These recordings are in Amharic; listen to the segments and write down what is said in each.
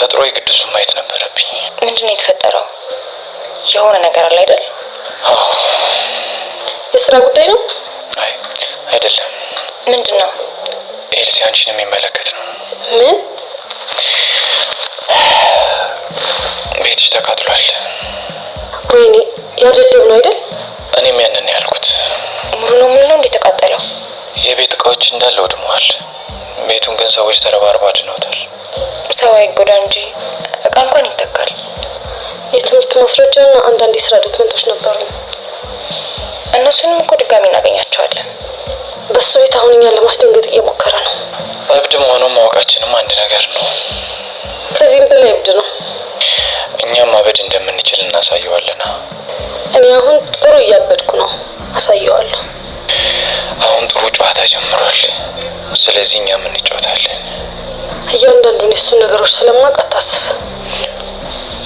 ተፈጥሮ የቅዱሱ ማየት ነበረብኝ። ምንድነው የተፈጠረው? የሆነ ነገር አለ አይደል? የስራ ጉዳይ ነው? አይ አይደለም። ምንድነው? ኤልሲ አንቺን የሚመለከት ነው። ምን? ቤትሽ ተቃጥሏል። ወይኔ ያደደብ ነው አይደል? እኔም ያንን ያልኩት። ሙሉ ለሙሉ ነው እንዴ ተቃጠለው? የቤት እቃዎች እንዳለ ወድመዋል። ቤቱን ግን ሰዎች ተረባርበው አድነውታል። ሰው አይጎዳ እንጂ እቃ እንኳን ይተካል። የትምህርት ማስረጃና አንዳንድ የስራ ዶክመንቶች ነበሩ። እነሱንም እኮ ድጋሚ እናገኛቸዋለን። በሱ ቤት አሁን እኛን ለማስደንገጥ እየሞከረ ነው። እብድ መሆኑን ማወቃችንም አንድ ነገር ነው። ከዚህም በላይ እብድ ነው። እኛም ማበድ እንደምንችል እናሳየዋለን። እኔ አሁን ጥሩ እያበድኩ ነው፣ አሳየዋለሁ። አሁን ጥሩ ጨዋታ ጀምሯል። ስለዚህ እኛም እንጫወታለን። እያንዳንዱን የሱን ነገሮች ስለማውቅ አታስብ።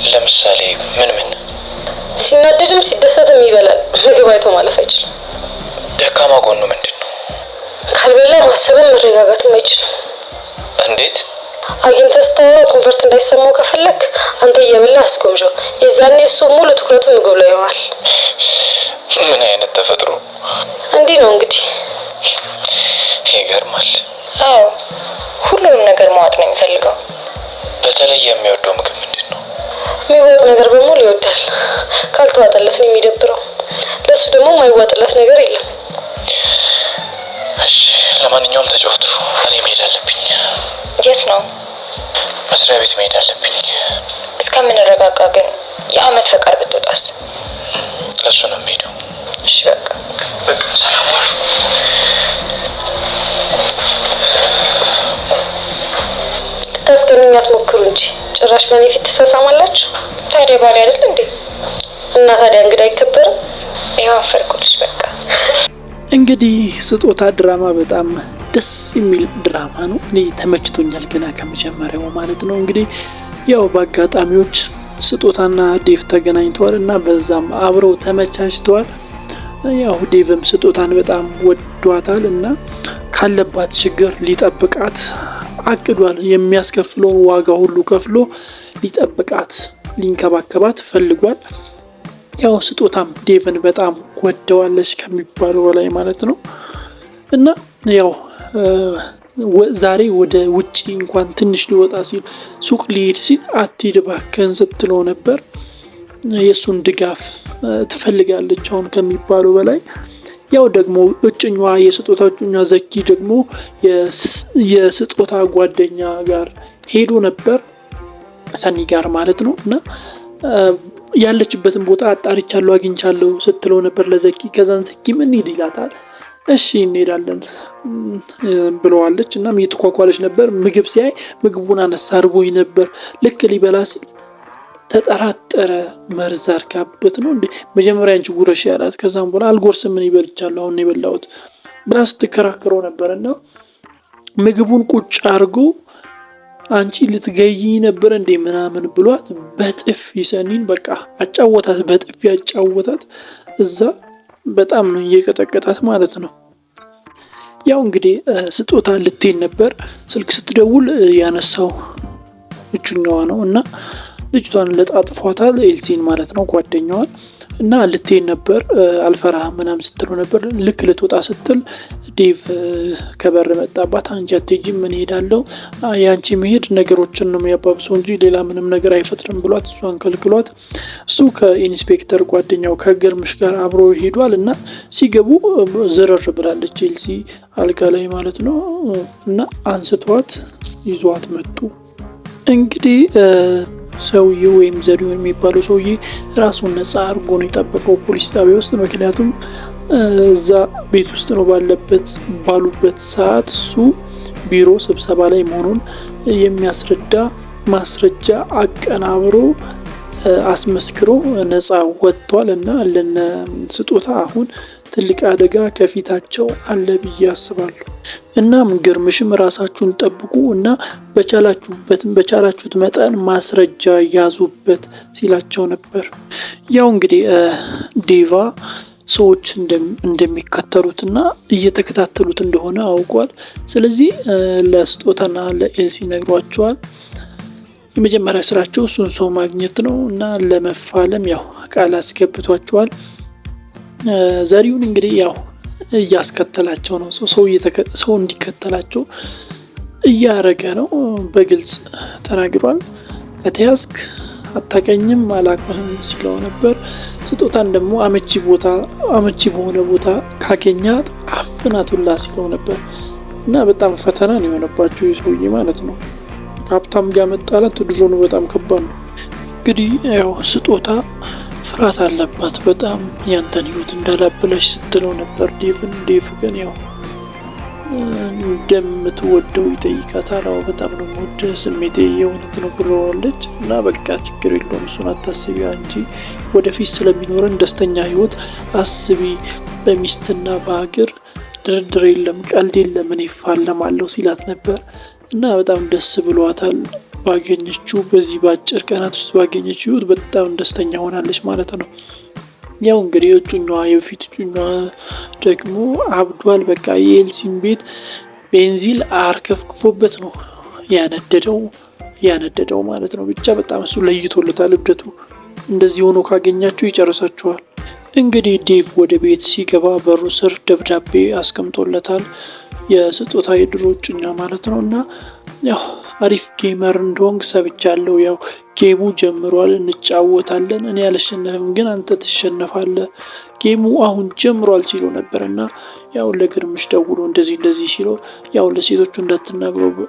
ለምሳሌ ምን? ሲናደድም ሲደሰትም ይበላል። ምግብ አይቶ ማለፍ አይችልም። ደካማ ጎኑ ምንድን ነው? ካልበላ ማሰብም መረጋጋትም አይችልም። እንዴት? አግኝተህ ስታወራው ኮንፈርት እንዳይሰማው ከፈለክ አንተ እየበላ አስጎምዣው። የዛኔ እሱ ሙሉ ትኩረቱ ምግብ ላይ ይሆናል። ምን አይነት ተፈጥሮ! እንዲህ ነው እንግዲህ። ይገርማል። አዎ ሁሉንም ነገር ማዋጥ ነው የሚፈልገው። በተለይ የሚወደው ምግብ ምንድን ነው? የሚዋጥ ነገር በሙሉ ይወዳል። ካልተዋጠለት ነው የሚደብረው። ለሱ ደግሞ የማይዋጥለት ነገር የለም። እሺ ለማንኛውም ተጫወቱ። እኔ መሄድ አለብኝ። የት ነው? መስሪያ ቤት መሄድ አለብኝ። እስከምንረጋጋ ግን የአመት ፈቃድ ብትወጣስ? ለሱ ነው የምሄደው። እሺ በቃ ሰላም ዋሉ። ልታስገኑኝ አትሞክሩ እንጂ ጭራሽ በእኔ ፊት ትሳሳማላችሁ። ታዲያ ባሌ አይደል እንዴ? እና ታዲያ እንግዳ አይከበርም? ይኸው አፈርኩልሽ። በቃ እንግዲህ ስጦታ ድራማ በጣም ደስ የሚል ድራማ ነው። እኔ ተመችቶኛል ገና ከመጀመሪያው ማለት ነው። እንግዲህ ያው በአጋጣሚዎች ስጦታና ዴቭ ተገናኝተዋል እና በዛም አብረው ተመቻችተዋል። ያው ዴቭም ስጦታን በጣም ወዷታል እና ካለባት ችግር ሊጠብቃት አቅዷል። የሚያስከፍለውን ዋጋ ሁሉ ከፍሎ ሊጠብቃት ሊንከባከባት ፈልጓል። ያው ስጦታም ዴቭን በጣም ወደዋለች ከሚባለው በላይ ማለት ነው እና ያው ዛሬ ወደ ውጪ እንኳን ትንሽ ሊወጣ ሲል ሱቅ ሊሄድ ሲል አትሂድ እባክህን ስትለው ነበር። የእሱን ድጋፍ ትፈልጋለች አሁን ከሚባለው በላይ። ያው ደግሞ እጭኛዋ የስጦታ እጭኛ ዘኪ ደግሞ የስጦታ ጓደኛ ጋር ሄዶ ነበር ሰኒ ጋር ማለት ነው እና ያለችበትን ቦታ አጣርቻለሁ አግኝቻለሁ ስትለው ነበር ለዘኪ። ከዛን ዘኪ ምን ሄድ ይላታል። እሺ እንሄዳለን ብለዋለች እና እየተኳኳለች ነበር። ምግብ ሲያይ ምግቡን አነሳ አርቦኝ ነበር። ልክ ሊበላ ሲል ተጠራጠረ። መርዝ አርጋበት ነው እንዴ መጀመሪያ አንቺ ጉረሽ ያላት። ከዛም በኋላ አልጎርስም ምን ይበልቻለሁ አሁን ይበላውት ብላ ስትከራከረው ነበርና ምግቡን ቁጭ አርጎ አንቺ ልትገይ ነበር እንዴ ምናምን ብሏት በጥፊ ሰኒን በቃ አጫወታት። በጥፊ አጫወታት። እዛ በጣም ነው እየቀጠቀጣት ማለት ነው። ያው እንግዲህ ስጦታ ልትሄድ ነበር። ስልክ ስትደውል ያነሳው እጩኛዋ ነው እና ልጅቷን ለጣጥፏታል። ኤልሲን ማለት ነው ጓደኛዋን እና ልትሄድ ነበር። አልፈራህም ምናምን ስትለው ነበር። ልክ ልትወጣ ስትል ዴቭ ከበር መጣባት። አንቺ አትሄጂም ምን ሄዳለሁ ያንቺ መሄድ ነገሮችን ነው የሚያባብሰው እንጂ ሌላ ምንም ነገር አይፈጥርም ብሏት እሷን ከልክሏት እሱ ከኢንስፔክተር ጓደኛው ከግርምሽ ጋር አብሮ ሄዷል እና ሲገቡ ዝርር ብላለች ኤልሲ አልጋ ላይ ማለት ነው እና አንስተዋት ይዟት መጡ። እንግዲህ ሰውዬው ወይም ዘሪሁን የሚባለው ሰውዬ ራሱን ነፃ አድርጎ ነው የጠበቀው ፖሊስ ጣቢያ ውስጥ። ምክንያቱም እዛ ቤት ውስጥ ነው ባሉበት ሰዓት እሱ ቢሮ ስብሰባ ላይ መሆኑን የሚያስረዳ ማስረጃ አቀናብሮ አስመስክሮ ነፃ ወጥቷል እና ለነ ስጦታ አሁን ትልቅ አደጋ ከፊታቸው አለ ብዬ አስባለሁ። እናም ግርምሽም ራሳችሁን ጠብቁ እና በቻላችሁት መጠን ማስረጃ ያዙበት ሲላቸው ነበር። ያው እንግዲህ ዴቫ ሰዎች እንደሚከተሉትና እየተከታተሉት እንደሆነ አውቋል። ስለዚህ ለስጦታና ለኤልሲ ነግሯቸዋል። የመጀመሪያ ስራቸው እሱን ሰው ማግኘት ነው እና ለመፋለም ያው ቃል አስገብቷቸዋል። ዘሪሁን እንግዲህ ያው እያስከተላቸው ነው፣ ሰው እንዲከተላቸው እያረገ ነው። በግልጽ ተናግሯል። ከተያዝክ አታቀኝም አላቅህም ሲለው ነበር። ስጦታን ደግሞ አመቺ በሆነ ቦታ ካገኛት አፍናቱላ ሲለው ነበር እና በጣም ፈተና ነው የሆነባቸው የሰውዬ ማለት ነው። ከሀብታም ጋር መጣላት ድሮ ነው፣ በጣም ከባድ ነው። እንግዲህ ያው ስጦታ ፍርሃት አለባት በጣም ያንተን ህይወት እንዳላበላሽ ስትለው ነበር ዴቭን። ዴቭ ግን ያው እንደምትወደው ይጠይቃታል። አዎ በጣም ነው የምወደው፣ ስሜቴ የእውነት ነው ብለዋለች እና በቃ ችግር የለውም እሱን አታስቢ፣ አንቺ ወደፊት ስለሚኖረን ደስተኛ ህይወት አስቢ፣ በሚስትና በሀገር ድርድር የለም ቀልድ የለም እኔ እፋለማለሁ ሲላት ነበር እና በጣም ደስ ብሏታል። ባገኘችው በዚህ በአጭር ቀናት ውስጥ ባገኘችው ህይወት በጣም ደስተኛ ሆናለች ማለት ነው። ያው እንግዲህ እጩኛዋ የበፊት እጩኛዋ ደግሞ አብዷል። በቃ የኤልሲን ቤት ቤንዚል አርከፍክፎበት ነው ያነደደው ማለት ነው። ብቻ በጣም እሱ ለይቶለታል እብደቱ። እንደዚህ ሆኖ ካገኛቸው ይጨርሳቸዋል። እንግዲህ ዴቭ ወደ ቤት ሲገባ በሩ ስር ደብዳቤ አስቀምጦለታል። የስጦታ የድሮ እጩኛ ማለት ነው እና ያው አሪፍ ጌመር እንደሆንክ ሰብቻለሁ። ያው ጌሙ ጀምሯል፣ እንጫወታለን። እኔ አልሸነፍም ግን አንተ ትሸነፋለህ። ጌሙ አሁን ጀምሯል ሲሎ ነበር እና ያው ለግርምሽ ደውሎ እንደዚህ ሲሎ ያው ለሴቶቹ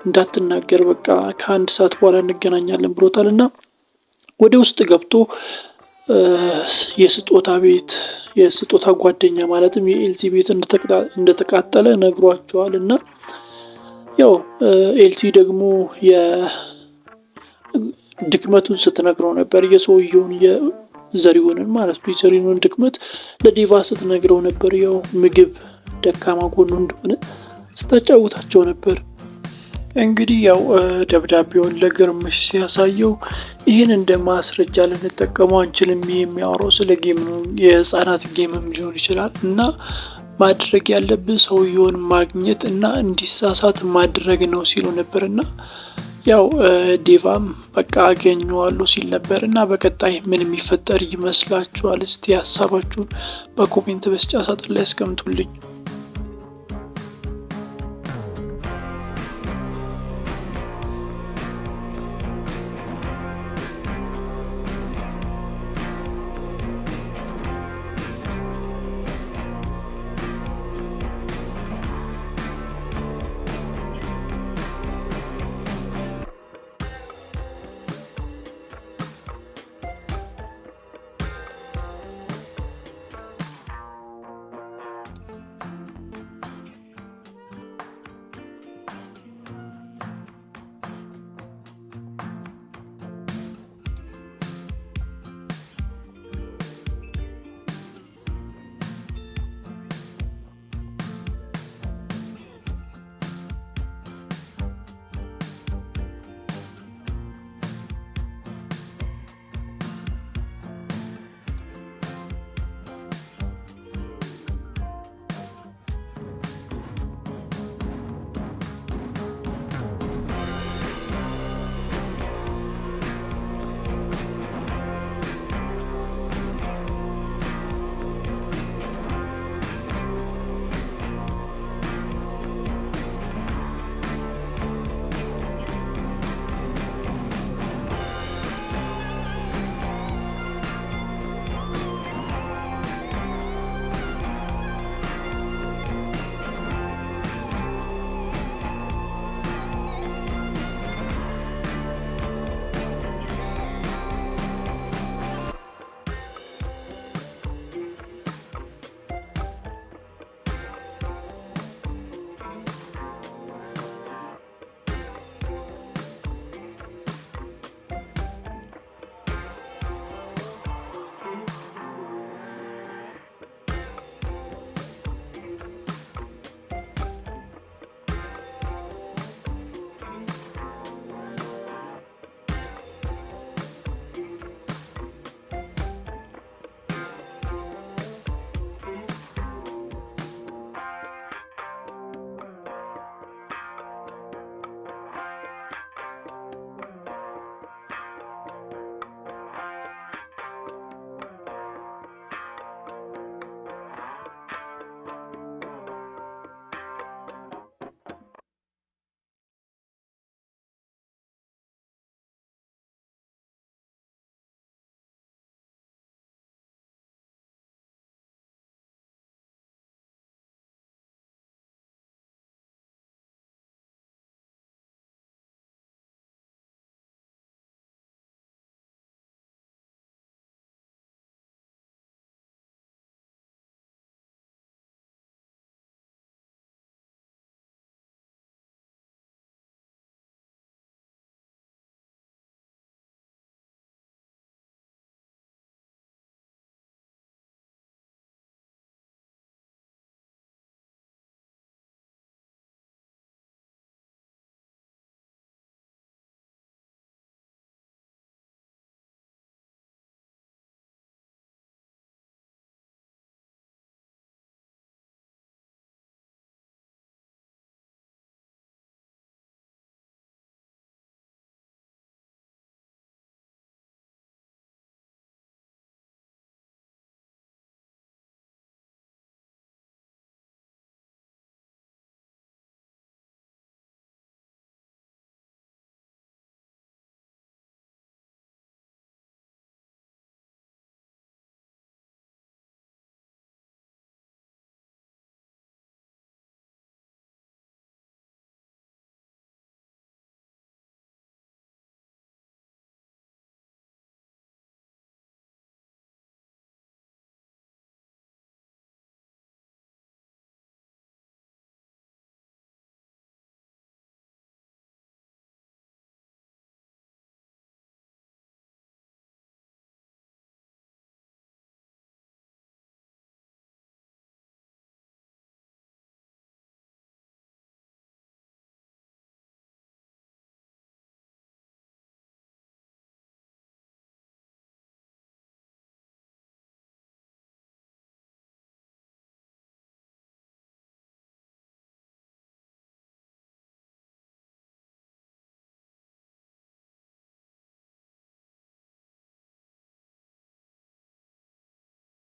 እንዳትናገር በቃ ከ1 ሰዓት በኋላ እንገናኛለን ብሎታል እና ወደ ውስጥ ገብቶ የስጦታ ጓደኛ ማለትም የኤልሲ ቤት እንደተቃጠለ ነግሯቸዋል እና ያው ኤልሲ ደግሞ ድክመቱን ስትነግረው ነበር፣ የሰውየውን የዘሪሁንን ማለት ነው የዘሪሁንን ድክመት ለዴቫ ስትነግረው ነበር። ያው ምግብ ደካማ ጎኑ እንደሆነ ስታጫውታቸው ነበር። እንግዲህ ያው ደብዳቤውን ለግርምሽ ሲያሳየው ይህን እንደ ማስረጃ ልንጠቀመው አንችልም፣ የሚያወራው ስለ ጌም ነው፣ የህፃናት ጌምም ሊሆን ይችላል እና ማድረግ ያለብን ሰውየውን ማግኘት እና እንዲሳሳት ማድረግ ነው ሲሉ ነበር እና ያው ዴቫም በቃ አገኘዋለሁ ሲል ነበር እና በቀጣይ ምን የሚፈጠር ይመስላችኋል? እስቲ ሀሳባችሁን በኮሜንት መስጫ ሳጥን ላይ አስቀምጡልኝ።